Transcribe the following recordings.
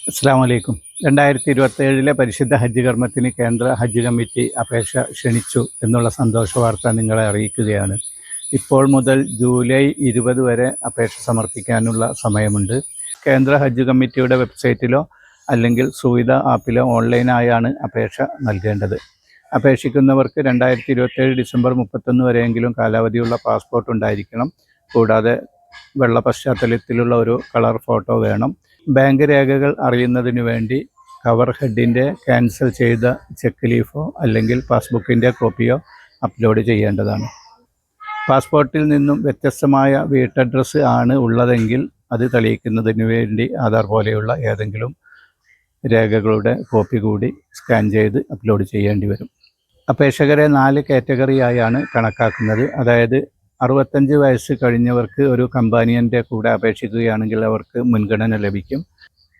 അസ്സലാമു അലൈക്കും. 2027 പരിശുദ്ധ ഹജ്ജ് കർമ്മത്തിന് കേന്ദ്ര ഹജ്ജ് കമ്മിറ്റി അപേക്ഷ ക്ഷണിച്ചു എന്നുള്ള സന്തോഷ വാർത്ത നിങ്ങളെ അറിയിക്കുകയാണ്. ഇപ്പോൾ മുതൽ ജൂലൈ 20 വരെ അപേക്ഷ സമർപ്പിക്കാനുള്ള സമയമുണ്ട്. കേന്ദ്ര ഹജ്ജ് കമ്മിറ്റിയുടെ വെബ്സൈറ്റിലോ അല്ലെങ്കിൽ സുവിധ ആപ്പിലോ ഓൺലൈനായാണ് അപേക്ഷ നൽകേണ്ടത്. അപേക്ഷിക്കുന്നവർക്ക് 2027 ഡിസംബർ 31 വരെയെങ്കിലും കാലാവധിയുള്ള പാസ്പോർട്ട് ഉണ്ടായിരിക്കണം. കൂടാതെ വെള്ള പശ്ചാത്തലത്തിലുള്ള ഒരു കളർ ഫോട്ടോ വേണം. ബാങ്ക് രേഖകൾ അറിയുന്നതിനു വേണ്ടി കവർ ഹെഡിൻ്റെ ക്യാൻസൽ ചെയ്ത ചെക്ക് ലീഫോ അല്ലെങ്കിൽ പാസ്ബുക്കിൻ്റെ കോപ്പിയോ അപ്ലോഡ് ചെയ്യേണ്ടതാണ്. പാസ്പോർട്ടിൽ നിന്നും വ്യത്യസ്തമായ വീട്ടഡ്രസ്സ് ആണ് ഉള്ളതെങ്കിൽ അത് തെളിയിക്കുന്നതിന് വേണ്ടി ആധാർ പോലെയുള്ള ഏതെങ്കിലും രേഖകളുടെ കോപ്പി കൂടി സ്കാൻ ചെയ്ത് അപ്ലോഡ് ചെയ്യേണ്ടി വരും. അപേക്ഷകരെ 4 കാറ്റഗറിയായാണ് കണക്കാക്കുന്നത്. അതായത് 65 വയസ്സ് കഴിഞ്ഞവർക്ക് ഒരു കമ്പാനിയൻ്റെ കൂടെ അപേക്ഷിക്കുകയാണെങ്കിൽ അവർക്ക് മുൻഗണന ലഭിക്കും.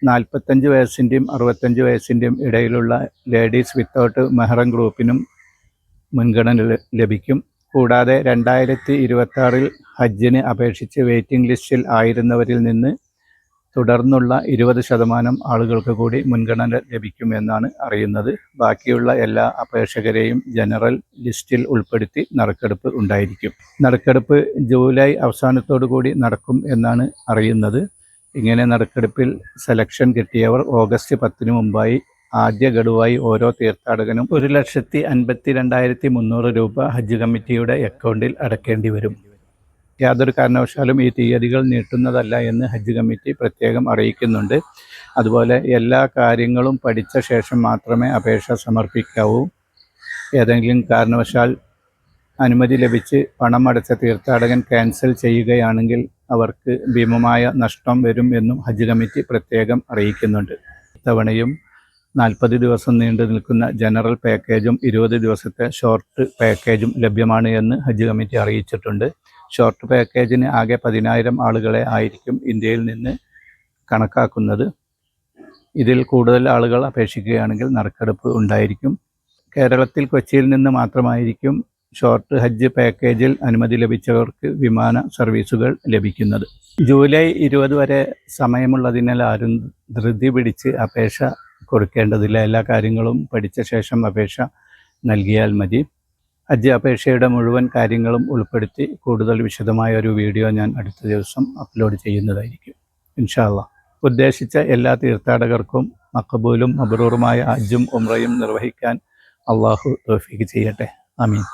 45 വയസ്സിൻ്റെയും 65 വയസ്സിൻ്റെയും ഇടയിലുള്ള ലേഡീസ് വിത്തൗട്ട് മെഹ്റം ഗ്രൂപ്പിനും മുൻഗണന ലഭിക്കും. കൂടാതെ 2026 ഹജ്ജിന് അപേക്ഷിച്ച് വെയിറ്റിംഗ് ലിസ്റ്റിൽ ആയിരുന്നവരിൽ നിന്ന് തുടർന്നുള്ള 20% ആളുകൾക്ക് കൂടി മുൻഗണന ലഭിക്കുമെന്നാണ് അറിയുന്നത്. ബാക്കിയുള്ള എല്ലാ അപേക്ഷകരെയും ജനറൽ ലിസ്റ്റിൽ ഉൾപ്പെടുത്തി നറുക്കെടുപ്പ് ഉണ്ടായിരിക്കും. നറുക്കെടുപ്പ് ജൂലൈ അവസാനത്തോടു കൂടി നടക്കും എന്നാണ് അറിയുന്നത്. ഇങ്ങനെ നറുക്കെടുപ്പിൽ സെലക്ഷൻ കിട്ടിയവർ ഓഗസ്റ്റ് 10 മുമ്പായി ആദ്യ ഗഡുവായി ഓരോ തീർത്ഥാടകനും 1,52,300 രൂപ ഹജ്ജ് കമ്മിറ്റിയുടെ അക്കൗണ്ടിൽ അടയ്ക്കേണ്ടി വരും. യാതൊരു കാരണവശാലും ഈ തീയതികൾ നീട്ടുന്നതല്ല എന്ന് ഹജ്ജ് കമ്മിറ്റി പ്രത്യേകം അറിയിക്കുന്നുണ്ട്. അതുപോലെ എല്ലാ കാര്യങ്ങളും പഠിച്ച ശേഷം മാത്രമേ അപേക്ഷ സമർപ്പിക്കാവൂ. ഏതെങ്കിലും കാരണവശാൽ അനുമതി ലഭിച്ച് പണം അടച്ച തീർത്ഥാടകൻ ക്യാൻസൽ ചെയ്യുകയാണെങ്കിൽ അവർക്ക് ഭീമമായ നഷ്ടം വരും എന്നും ഹജ്ജ് കമ്മിറ്റി പ്രത്യേകം അറിയിക്കുന്നുണ്ട്. ഇത്തവണയും 40 ദിവസം നീണ്ടു നിൽക്കുന്ന ജനറൽ പാക്കേജും 20 ദിവസത്തെ ഷോർട്ട് പാക്കേജും ലഭ്യമാണ് എന്ന് ഹജ്ജ് കമ്മിറ്റി അറിയിച്ചിട്ടുണ്ട്. ഷോർട്ട് പാക്കേജിന് ആകെ 10,000 ആളുകളെ ആയിരിക്കും ഇന്ത്യയിൽ നിന്ന് കണക്കാക്കുന്നത്. ഇതിൽ കൂടുതൽ ആളുകൾ അപേക്ഷിക്കുകയാണെങ്കിൽ നറുക്കെടുപ്പ് ഉണ്ടായിരിക്കും. കേരളത്തിൽ കൊച്ചിയിൽ നിന്ന് മാത്രമായിരിക്കും ഷോർട്ട് ഹജ്ജ് പാക്കേജിൽ അനുമതി ലഭിച്ചവർക്ക് വിമാന സർവീസുകൾ ലഭിക്കുന്നത്. ജൂലൈ 20 വരെ സമയമുള്ളതിനാൽ ആരും ധൃതി പിടിച്ച് അപേക്ഷ കൊടുക്കേണ്ടതില്ല. എല്ലാ കാര്യങ്ങളും പഠിച്ച ശേഷം അപേക്ഷ നൽകിയാൽ മതി. ഹജ്ജ് അപേക്ഷയുടെ മുഴുവൻ കാര്യങ്ങളും ഉൾപ്പെടുത്തി കൂടുതൽ വിശദമായ ഒരു വീഡിയോ ഞാൻ അടുത്ത ദിവസം അപ്ലോഡ് ചെയ്യുന്നതായിരിക്കും ഇൻഷാ അല്ലാഹ്. ഉദ്ദേശിച്ച എല്ലാ തീർത്ഥാടകർക്കും മഖബൂലും മബ്റൂറുമായ ഹജ്ജും ഉംറയും നിർവഹിക്കാൻ അള്ളാഹു തൗഫീഖ് ചെയ്യട്ടെ. ആമീൻ.